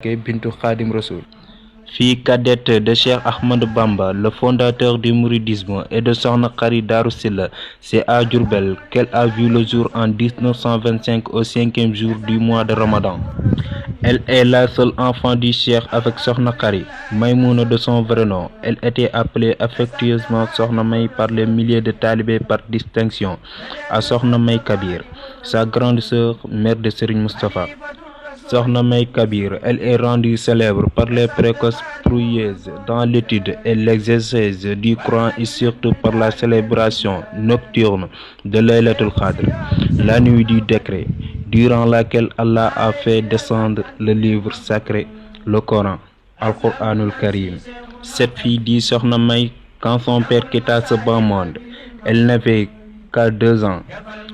Bintou Khadim Rassoul. Fille cadette de Cheikh Ahmadou Bamba, le fondateur du mouridisme, et de Sokhna Khary Darou Sylla, c'est à Diourbel qu'elle a vu le jour en 1925 au 5e jour du mois de Ramadan. Elle est la seule enfant du Cheikh avec Sokhna Khary, Maïmouna de son vrai nom. Elle était appelée affectueusement Sokhna May par les milliers de talibés par distinction, à Sokhna May Kabir, sa grande sœur, mère de Serigne Moustapha. Sokhna May Kabir, elle est rendue célèbre par les précoces prouesses dans l'étude et l'exercice du Coran et surtout par la célébration nocturne de Laylatul Qadr, la nuit du décret, durant laquelle Allah a fait descendre le livre sacré, le Coran, Al-Qur'anul Karim. Cette fille dit Sokhna May quand son père quitta ce bas monde. Elle n'avait qu'à 2 ans,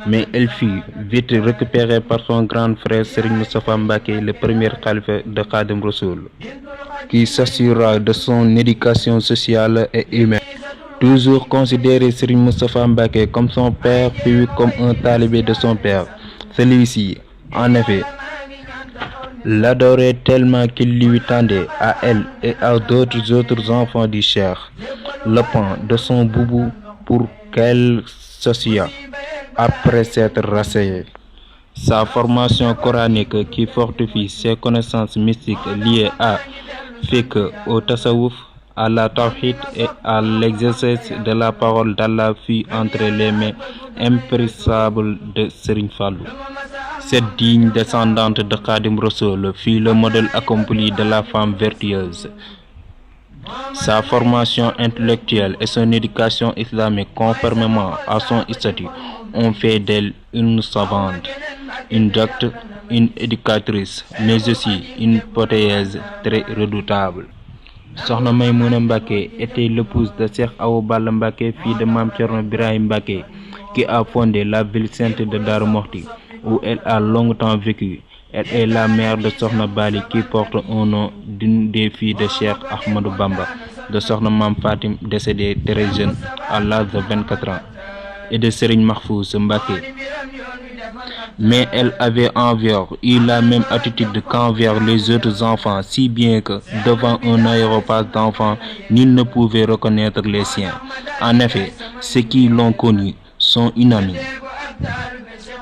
mais elle fut vite récupérée par son grand frère Serigne Moustapha Mbacké, le premier khalife de Khadim Rassoul, qui s'assurera de son éducation sociale et humaine. Toujours considéré Serigne Moustapha Mbacké comme son père, puis comme un talibé de son père. Celui-ci, en effet, l'adorait tellement qu'il lui tendait à elle et à d'autres enfants du Cheikh le pan de son boubou pour qu'elle s'associe après s'être rasseyée. Sa formation coranique qui fortifie ses connaissances mystiques liées à fiqh, au tasawwuf, à la tawhid et à l'exercice de la parole d'Allah fut entre les mains impérissables de Serigne Fallou. Cette digne descendante de Khadim Rassoul fut le modèle accompli de la femme vertueuse. Sa formation intellectuelle et son éducation islamique, conformément à son statut, ont fait d'elle une savante, une docte, une éducatrice, mais aussi une poétesse très redoutable. Sokhna Maïmouna Mbacké était l'épouse de Cheikh Awa Balla Mbacké, fille de Mame Thierno Birahim Mbacké, qui a fondé la ville sainte de Darou Mouhty, où elle a longtemps vécu. Elle est la mère de Sokhna Bali, qui porte un nom d'une des filles de Cheikh Ahmadou Bamba, de Sokhna Mame Fatim, décédée très jeune à l'âge de 24 ans, et de Serigne Mahfouz Mbacké. Mais elle avait envers eu la même attitude qu'envers les autres enfants, si bien que devant un aéropage d'enfants, nul ne pouvait reconnaître les siens. En effet, ceux qui l'ont connue sont unanimes.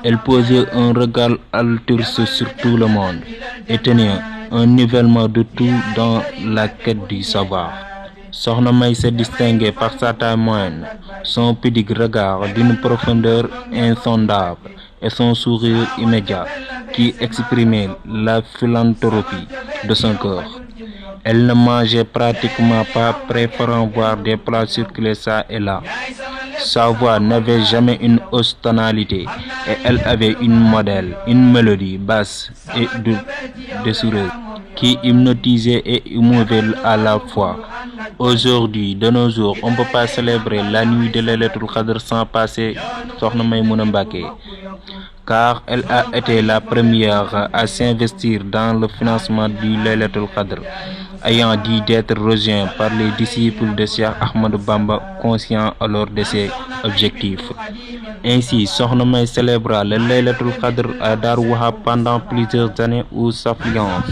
Elle posait un regard altruiste sur tout le monde et tenait un nivellement de tout dans la quête du savoir. Sokhna May se distinguait par sa taille moyenne, son pudique regard d'une profondeur insondable et son sourire immédiat qui exprimait la philanthropie de son cœur. Elle ne mangeait pratiquement pas, préférant voir des plats circuler ça et là. Sa voix n'avait jamais une hausse tonalité et elle avait une mélodie basse et désireuse qui hypnotisait et émouvait à la fois. Aujourd'hui, de nos jours, on ne peut pas célébrer la nuit de Laylatul Qadr sans passer Sokhna Maïmouna Mbacké, car elle a été la première à s'investir dans le financement du Laylatul Qadr, ayant dit d'être rejoint par les disciples de Cheikh Ahmadou Bamba, conscients alors de ses objectifs. Ainsi, Sokhna May célébra le Laylatul Qadr à Darou Wahab pendant plusieurs années où sa affluence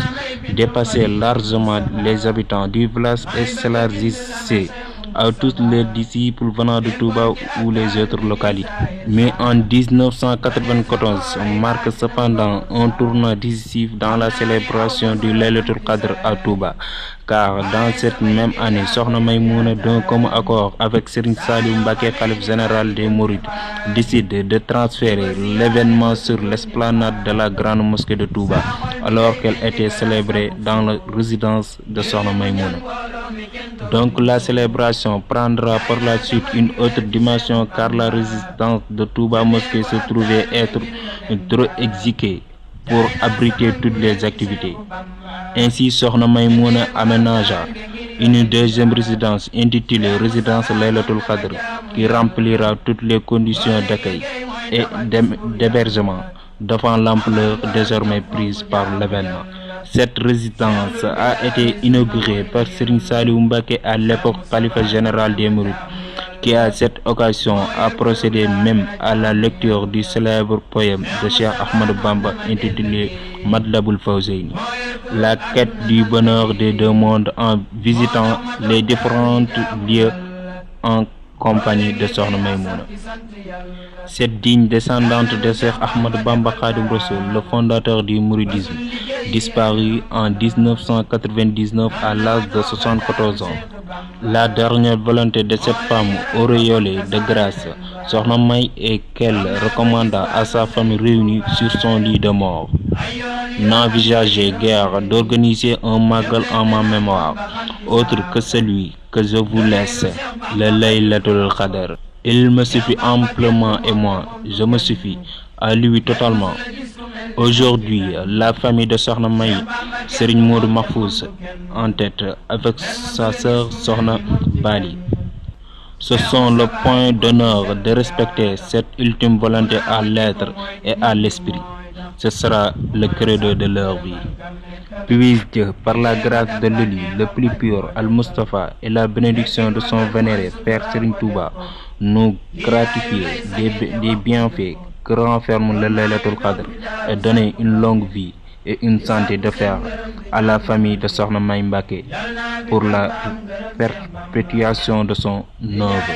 dépassait largement les habitants du village et s'élargissait à tous les disciples venant de Touba ou les autres localités. Mais en 1994 marque cependant un tournant décisif dans la célébration du Laylatul Qadr à Touba, car dans cette même année, Sokhna Maïmouna, d'un commun accord avec Serigne Saliou Mbacké, khalife général des Mourides, décide de transférer l'événement sur l'esplanade de la grande mosquée de Touba, alors qu'elle était célébrée dans la résidence de Sokhna Maïmouna. Donc la célébration prendra par la suite une autre dimension, car la résidence de Touba Mosquée se trouvait être trop exiquée pour abriter toutes les activités. Ainsi, Sokhna Maïmouna aménagea une deuxième résidence intitulée résidence Laylatul Qadr, qui remplira toutes les conditions d'accueil et d'hébergement devant l'ampleur désormais prise par l'événement. Cette résidence a été inaugurée par Serigne Saliou Mbacké, à l'époque khalife général des Mourides, qui à cette occasion a procédé même à la lecture du célèbre poème de Cheikh Ahmadou Bamba intitulé Matlaboul Fawzeyni. La quête du bonheur des deux mondes en visitant les différents lieux en compagnie de Sokhna Maïmouna. Cette digne descendante de Cheikh Ahmadou Bamba Khadim Rassoul, le fondateur du mouridisme, disparu en 1999 à l'âge de 74 ans. La dernière volonté de cette femme auréolée de grâce, Sokhna May, est qu'elle recommanda à sa famille réunie sur son lit de mort: n'envisagez guère d'organiser un magal en ma mémoire, autre que celui que je vous laisse, le Laylatul Qadr. Il me suffit amplement et moi, je me suffis à lui totalement. Aujourd'hui, la famille de Sokhna May, Serigne Modou Mahfouz en tête avec sa sœur Sokhna Bali, ce sont le point d'honneur de respecter cette ultime volonté à l'être et à l'esprit. Ce sera le credo de leur vie. Puisse Dieu, par la grâce de l'Élu le plus pur, Al-Mustafa, et la bénédiction de son vénéré Père Serigne Touba, nous gratifier des bienfaits que renferme le Laylatul Qadr et donner une longue vie et une santé de fer à la famille de Sokhna May Mbacké pour la perpétuation de son œuvre.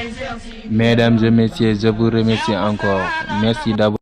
Mesdames et messieurs, je vous remercie encore. Merci d'avoir